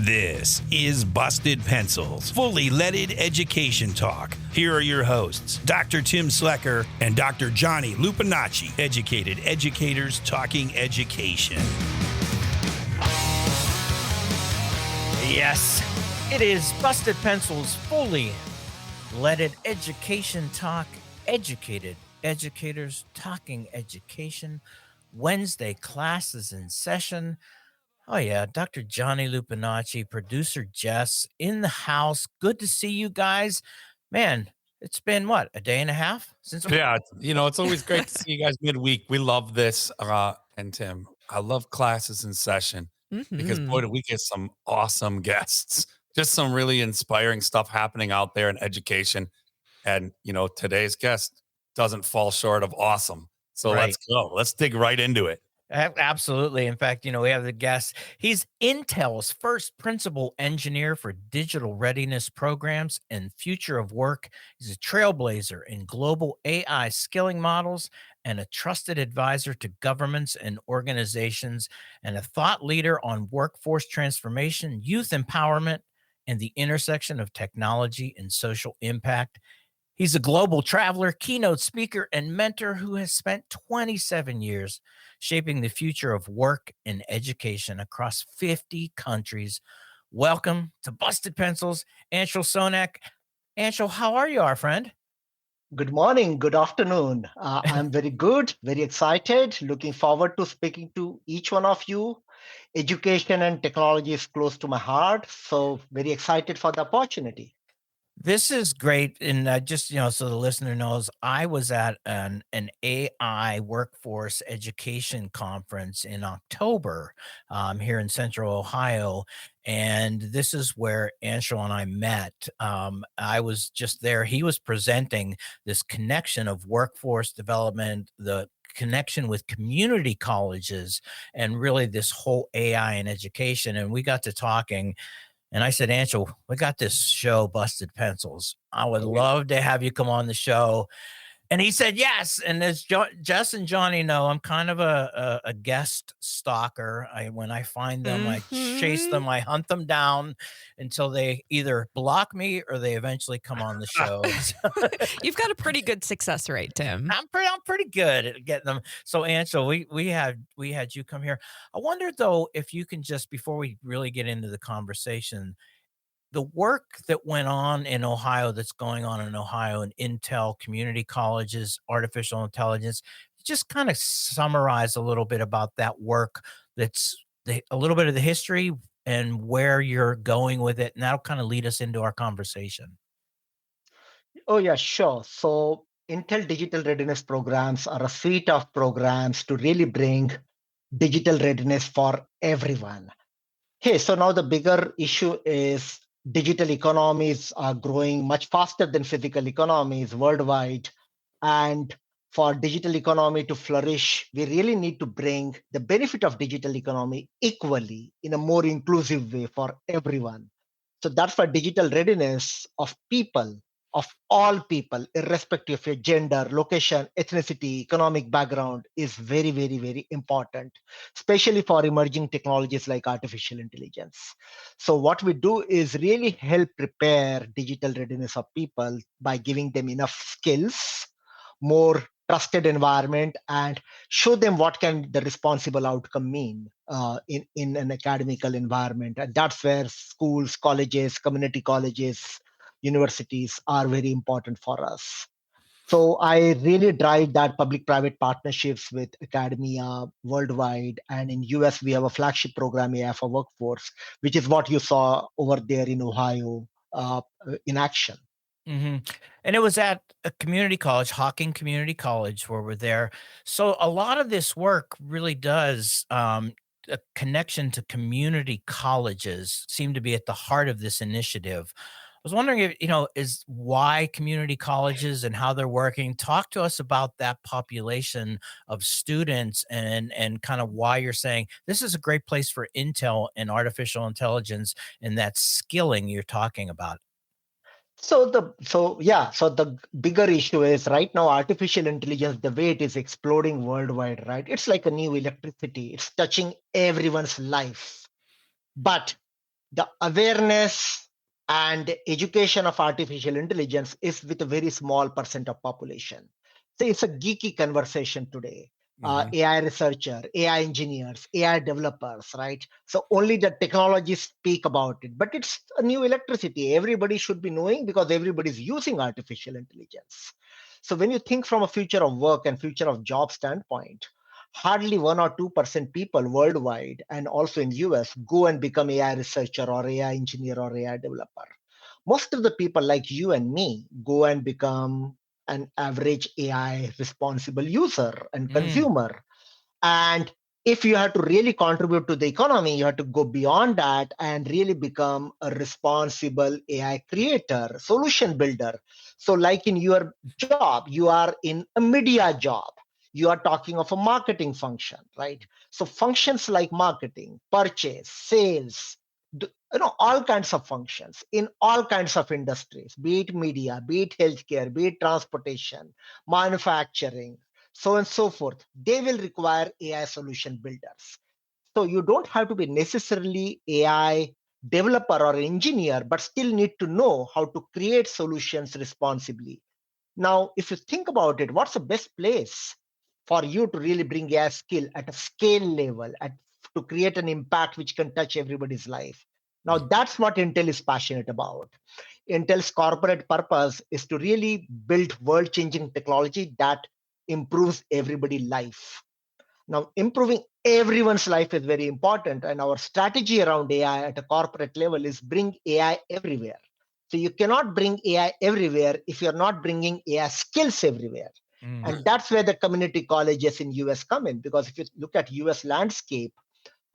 This is Busted Pencils, fully leaded education talk. Here are your hosts, Dr. Tim Slecker and Dr. Johnny Lupinacci, educated educators talking education. Yes, it is Busted Pencils, fully leaded education talk, educated educators talking education. Wednesday classes in session. Oh, yeah. Dr. Johnny Lupinacci, producer Jess in the house. Good to see you guys. Man, it's been what, a day and a half since Yeah, it's always great to see you guys midweek. We love this. And Tim, I love classes in session because boy, do we get some awesome guests. Just some really inspiring stuff happening out there in education. And today's guest doesn't fall short of awesome. So Right. let's go. Let's dig right into it. Absolutely. In fact, we have the guest. He's Intel's first principal engineer for digital readiness programs and future of work. He's a trailblazer in global AI skilling models and a trusted advisor to governments and organizations, and a thought leader on workforce transformation, youth empowerment, and the intersection of technology and social impact. He's a global traveler, keynote speaker, and mentor who has spent 27 years shaping the future of work and education across 50 countries. Welcome to Busted Pencils, Anshul Sonak. Anshul, how are you, our friend? Good morning, good afternoon. I'm very good, very excited, looking forward to speaking to each one of you. Education and technology is close to my heart, so very excited for the opportunity. This is great. And just, so the listener knows, I was at an AI workforce education conference in October here in Central Ohio. And this is where Anshul and I met. I was just there. He was presenting this connection of workforce development, the connection with community colleges, and really this whole AI in education. And we got to talking. And I said, Anshul, we got this show, Busted Pencils. I would love to have you come on the show. And he said, yes. And as Jess and Johnny know, I'm kind of a guest stalker. When I find them, I chase them, I hunt them down until they either block me or they eventually come on the show. You've got a pretty good success rate, Tim. I'm pretty good at getting them. So Anshul, we had you come here. I wonder though, if you can just, before we really get into the conversation, the work that went on in Ohio, that's going on in Ohio, and Intel community colleges, artificial intelligence, just kind of summarize a little bit about that work. A little bit of the history and where you're going with it. And that'll kind of lead us into our conversation. Oh, yeah, sure. So, Intel digital readiness programs are a suite of programs to really bring digital readiness for everyone. Okay, so now the bigger issue is digital economies are growing much faster than physical economies worldwide. And for digital economy to flourish, we really need to bring the benefit of digital economy equally in a more inclusive way for everyone. So that's why digital readiness of all people, irrespective of your gender, location, ethnicity, economic background, is very, very, very important, especially for emerging technologies like artificial intelligence. So, what we do is really help prepare digital readiness of people by giving them enough skills, more trusted environment, and show them what can the responsible outcome mean in an academical environment. And that's where schools, colleges, community colleges, universities are very important for us. So I really drive that public-private partnerships with academia worldwide. And in US, we have a flagship program, AI for Workforce, which is what you saw over there in Ohio in action. Mm-hmm. And it was at a community college, Hawking Community College, where we're there. So a lot of this work really does, a connection to community colleges seem to be at the heart of this initiative. I was wondering if, is why community colleges and how they're working. Talk to us about that population of students and kind of why you're saying this is a great place for Intel and artificial intelligence and that skilling you're talking about. So the bigger issue is right now artificial intelligence, the way it is exploding worldwide, right? It's like a new electricity. It's touching everyone's life. But The awareness and education of artificial intelligence is with a very small percent of population. So it's a geeky conversation today. AI researcher, AI engineers, AI developers, right? So only the technologies speak about it, but it's a new electricity. Everybody should be knowing because everybody's using artificial intelligence. So when you think from a future of work and future of job standpoint, hardly 1 or 2% people worldwide and also in US go and become AI researcher or AI engineer or AI developer. Most of the people like you and me go and become an average AI responsible user and consumer. And if you have to really contribute to the economy, you have to go beyond that and really become a responsible AI creator, solution builder. So, like in your job, you are in a media job. You are talking of a marketing function, right? So, functions like marketing, purchase, sales, all kinds of functions in all kinds of industries, be it media, be it healthcare, be it transportation, manufacturing, so on and so forth, they will require AI solution builders. So you don't have to be necessarily AI developer or engineer, but still need to know how to create solutions responsibly. Now, if you think about it, what's the best place for you to really bring AI skill at a scale level, to create an impact which can touch everybody's life? Now, that's what Intel is passionate about. Intel's corporate purpose is to really build world-changing technology that improves everybody's life. Now, improving everyone's life is very important, and our strategy around AI at a corporate level is bring AI everywhere. So you cannot bring AI everywhere if you're not bringing AI skills everywhere. And that's where the community colleges in US come in, because if you look at US landscape,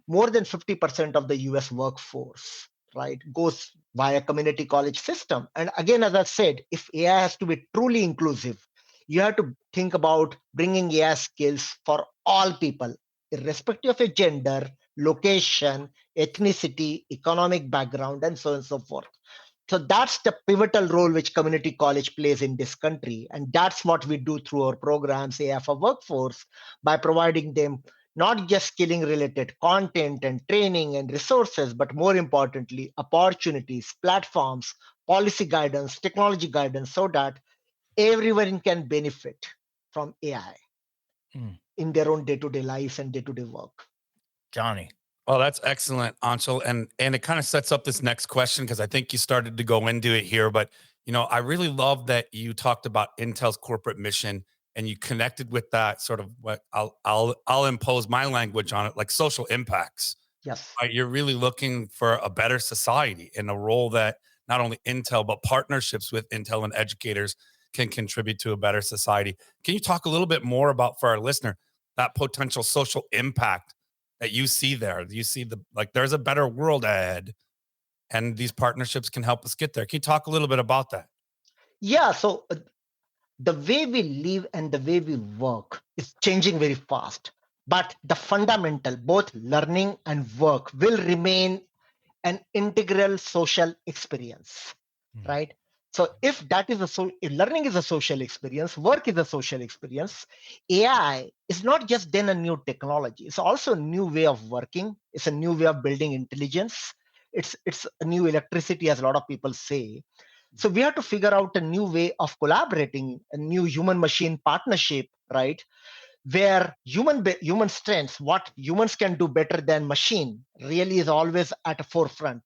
more than 50% of the US workforce, right, goes via community college system. And again, as I said, if AI has to be truly inclusive, you have to think about bringing AI skills for all people, irrespective of a gender, location, ethnicity, economic background, and so on and so forth. So that's the pivotal role which community college plays in this country. And that's what we do through our programs, AI for Workforce, by providing them not just skilling related content and training and resources, but more importantly, opportunities, platforms, policy guidance, technology guidance, so that everyone can benefit from AI in their own day-to-day lives and day-to-day work. Johnny. Oh, that's excellent, Anshul. And it kind of sets up this next question because I think you started to go into it here. But I really love that you talked about Intel's corporate mission and you connected with that sort of what I'll impose my language on it, like social impacts. Yes. Right? You're really looking for a better society in a role that not only Intel but partnerships with Intel and educators can contribute to a better society. Can you talk a little bit more about, for our listener, that potential social impact that you see there? You see there's a better world ahead and these partnerships can help us get there. Can you talk a little bit about that? Yeah. So the way we live and the way we work is changing very fast. But the fundamental, both learning and work, will remain an integral social experience, right? So if if learning is a social experience, work is a social experience, AI is not just then a new technology. It's also a new way of working. It's a new way of building intelligence. It's a new electricity, as a lot of people say. So we have to figure out a new way of collaborating, a new human-machine partnership, right? Where human strengths, what humans can do better than machine, really is always at a forefront.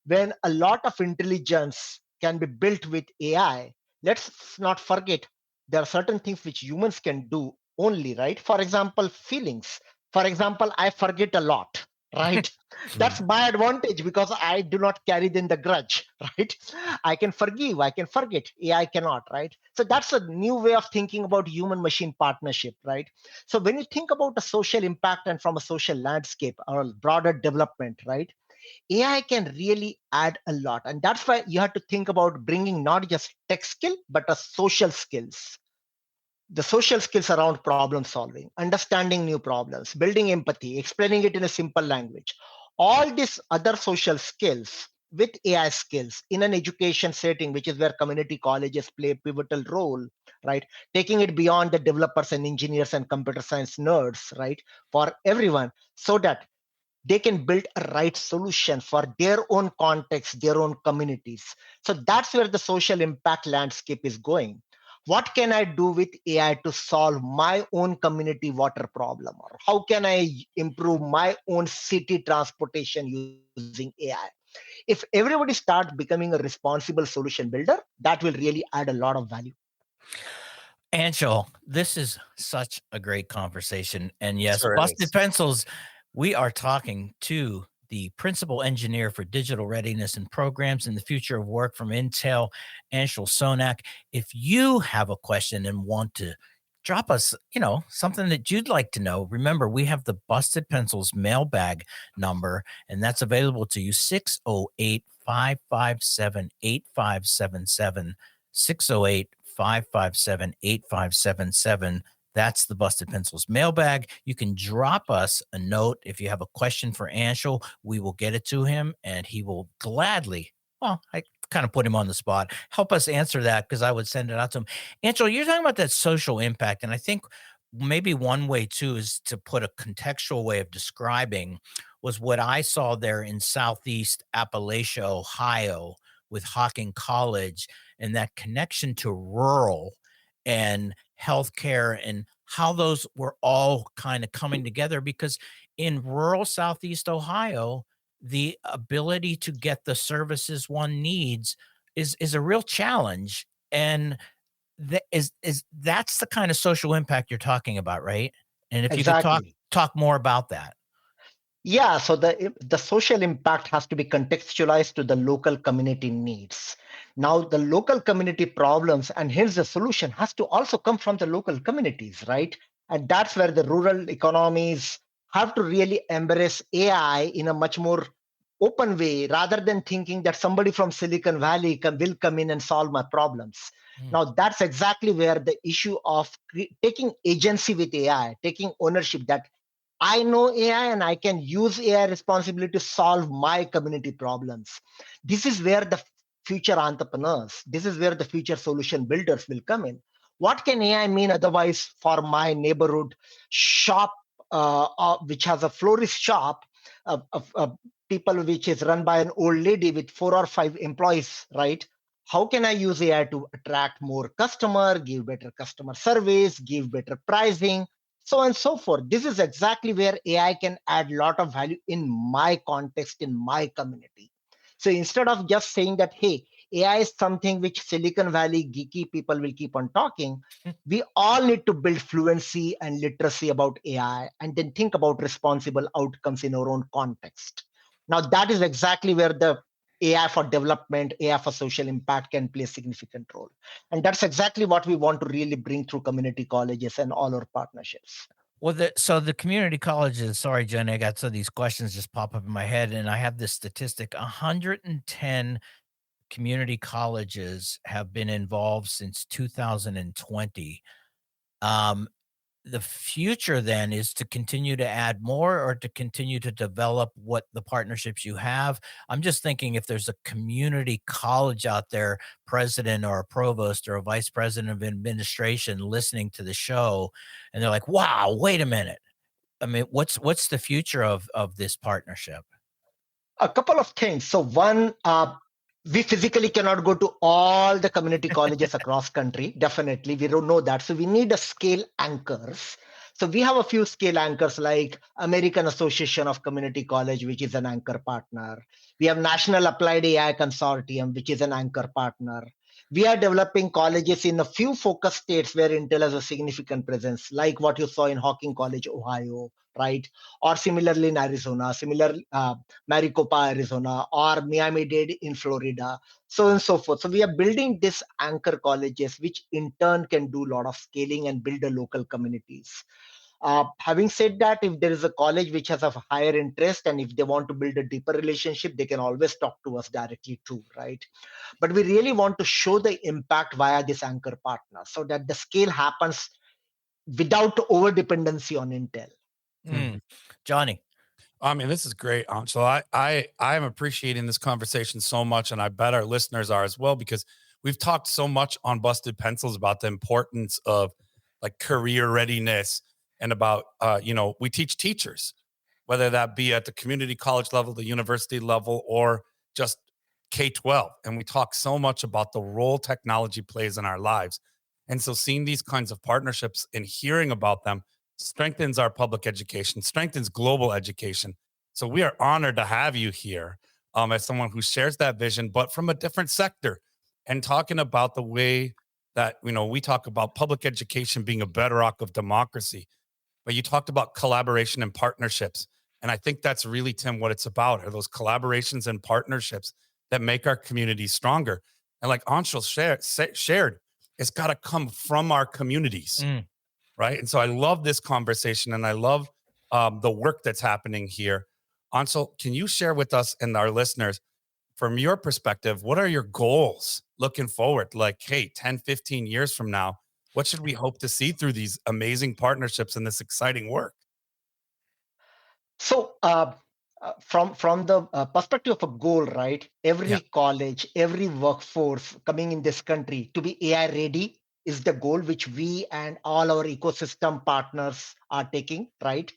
When a lot of intelligence can be built with AI, let's not forget there are certain things which humans can do only, right? For example, feelings. For example, I forget a lot, right? That's my advantage because I do not carry then the grudge, right? I can forgive, I can forget. AI cannot, right? So that's a new way of thinking about human machine partnership, right? So when you think about a social impact and from a social landscape or broader development, right? AI can really add a lot. And that's why you have to think about bringing not just tech skill, but a social skills. The social skills around problem solving, understanding new problems, building empathy, explaining it in a simple language. All these other social skills with AI skills in an education setting, which is where community colleges play a pivotal role, right? Taking it beyond the developers and engineers and computer science nerds, right? For everyone, so that they can build a right solution for their own context, their own communities. So that's where the social impact landscape is going. What can I do with AI to solve my own community water problem? Or how can I improve my own city transportation using AI? If everybody starts becoming a responsible solution builder, that will really add a lot of value. Anshul, this is such a great conversation. And yes, Sure Busted is. Pencils, we are talking to the principal engineer for digital readiness and programs in the future of work from Intel, Anshul Sonak. If you have a question and want to drop us, something that you'd like to know, remember we have the Busted Pencils mailbag number, and that's available to you 608-557-8577. 608-557-8577. That's the Busted Pencils mailbag. You can drop us a note if you have a question for Anshul. We will get it to him, and he will gladly, I kind of put him on the spot, help us answer that because I would send it out to him. Anshul, you're talking about that social impact, and I think maybe one way too is to put a contextual way of describing was what I saw there in Southeast Appalachia, Ohio, with Hocking College, and that connection to rural and healthcare and how those were all kind of coming together. Because in rural Southeast Ohio, the ability to get the services one needs is a real challenge. And that's the kind of social impact you're talking about, right? And if you could Exactly. talk more about that. Yeah, so the social impact has to be contextualized to the local community needs. Now, the local community problems and hence the solution has to also come from the local communities, right? And that's where the rural economies have to really embrace AI in a much more open way rather than thinking that somebody from Silicon Valley will come in and solve my problems. Now, that's exactly where the issue of taking agency with AI, taking ownership that I know AI and I can use AI responsibly to solve my community problems. This is where the future entrepreneurs, this is where the future solution builders will come in. What can AI mean otherwise for my neighborhood shop, which has a florist shop, people which is run by an old lady with 4 or 5 employees, right? How can I use AI to attract more customer, give better customer service, give better pricing, so on and so forth. This is exactly where AI can add a lot of value in my context, in my community. So instead of just saying that, hey, AI is something which Silicon Valley geeky people will keep on talking, we all need to build fluency and literacy about AI and then think about responsible outcomes in our own context. Now, that is exactly where the AI for development, AI for social impact can play a significant role. And that's exactly what we want to really bring through community colleges and all our partnerships. Well, so the community colleges, sorry, Jen, I got some of these questions just pop up in my head, and I have this statistic 110 community colleges have been involved since 2020. Um, the future then is to continue to add more or to continue to develop what the partnerships you have. I'm just thinking if there's a community college out there, president or a provost or a vice president of administration listening to the show, and they're like, wow, wait a minute. I mean, what's the future of this partnership? A couple of things. So one, we physically cannot go to all the community colleges across country. Definitely, we don't know that. So we need a scale anchors. So we have a few scale anchors like American Association of Community College, which is an anchor partner. We have National Applied AI Consortium, which is an anchor partner. We are developing colleges in a few focus states where Intel has a significant presence, like what you saw in Hocking College, Ohio, right? Or similarly in Arizona, Maricopa, Arizona, or Miami-Dade in Florida, so on and so forth. So we are building these anchor colleges, which in turn can do a lot of scaling and build the local communities. Having said that, if there is a college which has a higher interest and if they want to build a deeper relationship, they can always talk to us directly too, right? But we really want to show the impact via this anchor partner so that the scale happens without over dependency on Intel. Johnny. I mean, this is great, Anshul. I am appreciating this conversation so much, and I bet our listeners are as well, because we've talked so much on Busted Pencils about the importance of like career readiness and about we teach teachers, whether that be at the community college level, the university level, or just K-12. And we talk so much about the role technology plays in our lives. And so seeing these kinds of partnerships and hearing about them strengthens our public education, strengthens global education. So we are honored to have you here as someone who shares that vision, but from a different sector, and talking about the way that, we talk about public education being a bedrock of democracy. But you talked about collaboration and partnerships. And I think that's really, Tim, what it's about, are those collaborations and partnerships that make our communities stronger. And like Anshul shared, it's got to come from our communities, right? And so I love this conversation, and I love the work that's happening here. Anshul, can you share with us and our listeners, from your perspective, what are your goals looking forward? Like, hey, 10, 15 years from now, what should we hope to see through these amazing partnerships and this exciting work? So, from the perspective of a goal, right? Every Yeah. college, every workforce coming in this country to be AI ready is the goal which we and all our ecosystem partners are taking, right?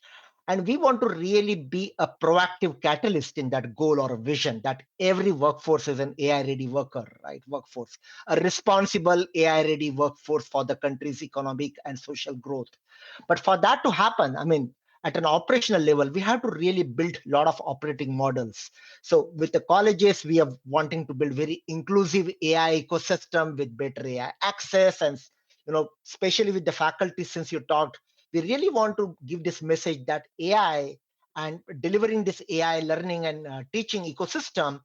And we want to really be a proactive catalyst in that goal or a vision that every workforce is an AI ready worker, right? Workforce, a responsible AI ready workforce for the country's economic and social growth. But for that to happen, I mean, at an operational level, we have to really build a lot of operating models. So with the colleges, we are wanting to build very inclusive AI ecosystem with better AI access. And, especially with the faculty, since you talked, we really want to give this message that AI and delivering this AI learning and teaching ecosystem,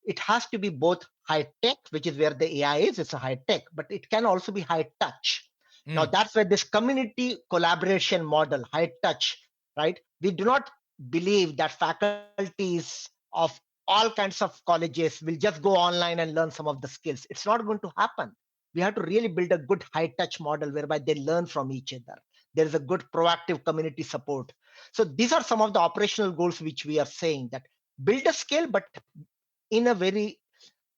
it has to be both high tech, which is where the AI is, it's a high tech, but it can also be high touch. Now that's where this community collaboration model, high touch, right? We do not believe that faculties of all kinds of colleges will just go online and learn some of the skills. It's not going to happen. We have to really build a good high touch model whereby they learn from each other. There is a good proactive community support. So these are some of the operational goals which we are saying, that build a skill, but in a very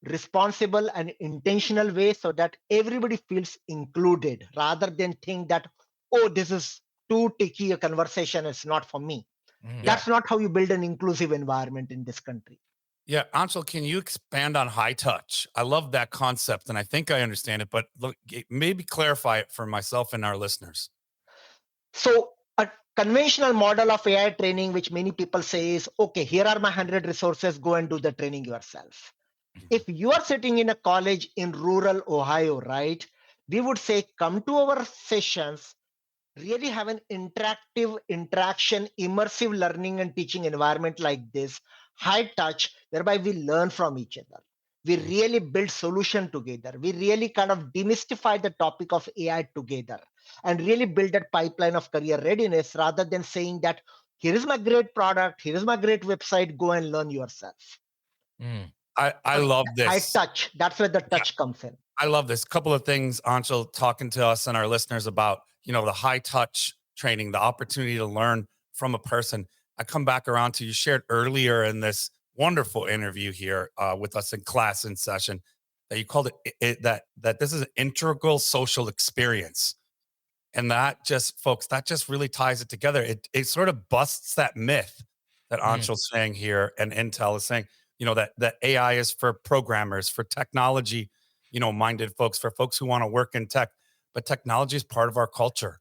responsible and intentional way, so that everybody feels included rather than think that, oh, this is too techy a conversation, it's not for me. That's not how you build an inclusive environment in this country. Yeah, Anshul, can you expand on high touch? I love that concept, and I think I understand it, but look, maybe clarify it for myself and our listeners. So a conventional model of AI training, which many people say is, okay, here are my 100 resources, go and do the training yourself. If you are sitting in a college in rural Ohio, right, we would say, come to our sessions, really have an interaction, immersive learning and teaching environment like this, high touch, whereby we learn from each other. We really build solution together. We really kind of demystify the topic of AI together and really build that pipeline of career readiness, rather than saying that, here is my great product, here is my great website, go and learn yourself. I love this. High touch, that's where the touch comes in. I love this. Couple of things, Anshul, talking to us and our listeners about, the high touch training, the opportunity to learn from a person. I come back around to, you shared earlier in this wonderful interview here with us in class in session, that you called it that this is an integral social experience. And that just, folks, that just really ties it together. It sort of busts that myth that Anshul's saying here, and Intel is saying, that AI is for programmers, for technology, minded folks, for folks who want to work in tech. But technology is part of our culture.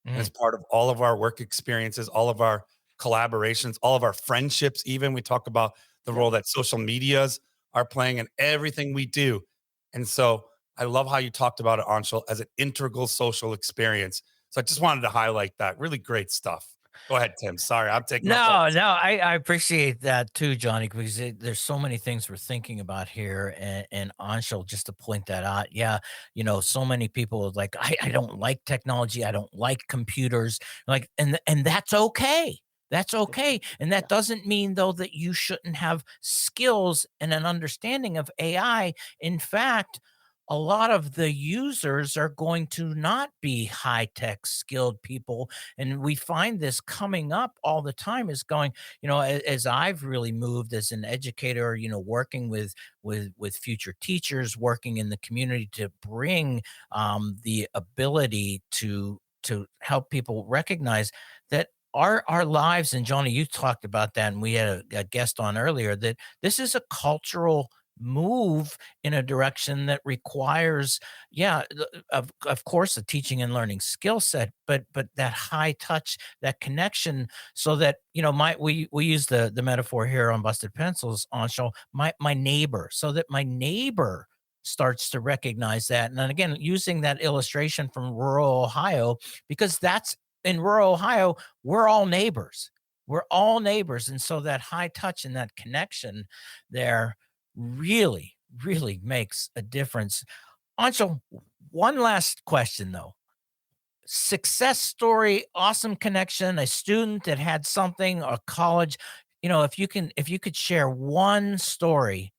And it's part of all of our work experiences, all of our collaborations, all of our friendships. Even we talk about the role that social medias are playing in everything we do. And so I love how you talked about it, Anshul, as an integral social experience. So I just wanted to highlight that. Really great stuff. Go ahead, Tim. Sorry, I'm taking I appreciate that too, Johnny, because there's so many things we're thinking about here. And Anshul, just to point that out, so many people are like, I don't like technology, I don't like computers, like, and that's okay. That's okay. And that doesn't mean, though, that you shouldn't have skills and an understanding of AI. In fact, a lot of the users are going to not be high-tech skilled people. And we find this coming up all the time, is going, as I've really moved as an educator, working with future teachers, working in the community to bring the ability to help people recognize that our lives, and Johnny, you talked about that, and we had a guest on earlier, that this is a cultural move in a direction that requires, of course, a teaching and learning skill set, but that high touch, that connection, so that, we use the metaphor here on Busted Pencils, Anshul, my neighbor, so that my neighbor starts to recognize that. And then again, using that illustration from rural Ohio, because that's in rural Ohio, we're all neighbors. We're all neighbors. And so that high touch and that connection there really, really makes a difference. Anshul, one last question though. Success story, awesome connection, a student that had something, a college, if you could share one story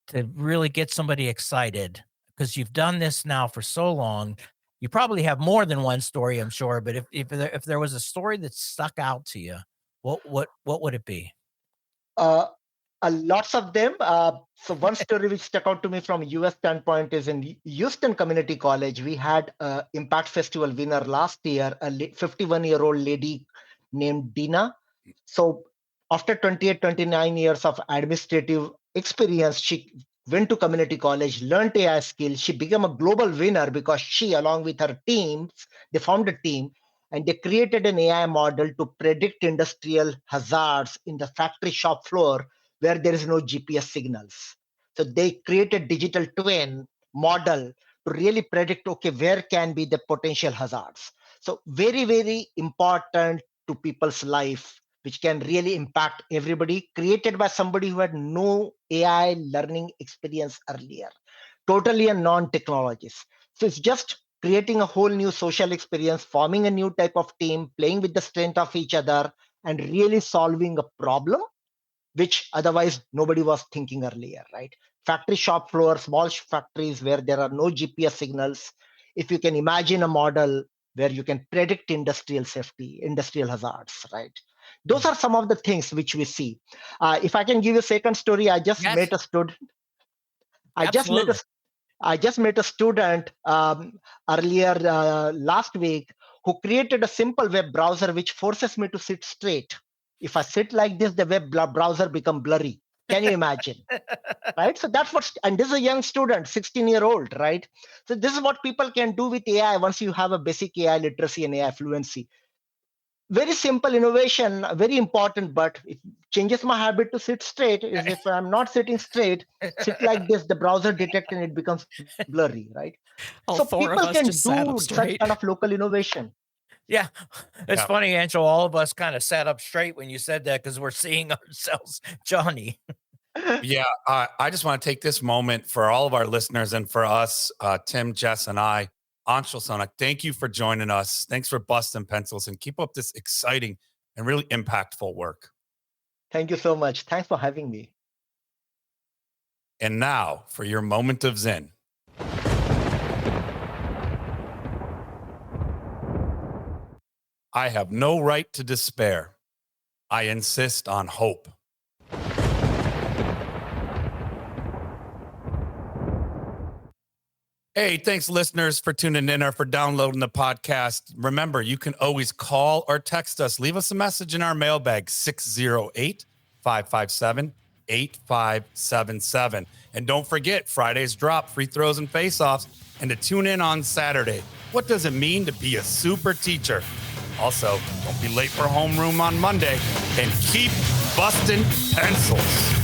to really get somebody excited, because you've done this now for so long. You probably have more than one story, I'm sure, but if there was a story that stuck out to you, what would it be? Lots of them. So one story which stuck out to me from US standpoint is in Houston Community College. We had a Impact Festival winner last year, a 51-year-old lady named Dina. So after 28, 29 years of administrative experience, she went to community college, learned AI skills. She became a global winner because she, along with her teams, they formed a team and they created an AI model to predict industrial hazards in the factory shop floor where there is no GPS signals. So they created digital twin model to really predict, okay, where can be the potential hazards. So very, very important to people's life, which can really impact everybody, created by somebody who had no AI learning experience earlier, totally a non-technologist. So it's just creating a whole new social experience, forming a new type of team, playing with the strength of each other, and really solving a problem which otherwise nobody was thinking earlier, right? Factory shop floor, small factories where there are no GPS signals. If you can imagine a model where you can predict industrial safety, industrial hazards, right? Those are some of the things which we see. If I can give you a second story, I just met a student. I just met a student earlier last week who created a simple web browser which forces me to sit straight. If I sit like this, the web browser become blurry. Can you imagine? Right? So that's what, and this is a young student, 16-year-old, right? So this is what people can do with AI once you have a basic AI literacy and AI fluency. Very simple innovation, very important, but it changes my habit to sit straight. Is if I'm not sitting straight, sit like this, the browser detects and it becomes blurry, right? All so four people of us can just sat do up such straight. kind of local innovation. Yeah, it's Yeah. funny, Anshul. All of us kind of sat up straight when you said that because we're seeing ourselves, Johnny. Yeah, I just want to take this moment for all of our listeners and for us, Tim, Jess, and I. Anshul, Sonak, thank you for joining us. Thanks for busting pencils and keep up this exciting and really impactful work. Thank you so much. Thanks for having me. And now for your moment of Zen. I have no right to despair. I insist on hope. Hey, thanks, listeners, for tuning in or for downloading the podcast. Remember, you can always call or text us. Leave us a message in our mailbag, 608-557-8577. And don't forget, Friday's drop, free throws and face-offs, and to tune in on Saturday. What does it mean to be a super teacher? Also, don't be late for homeroom on Monday, and keep busting pencils.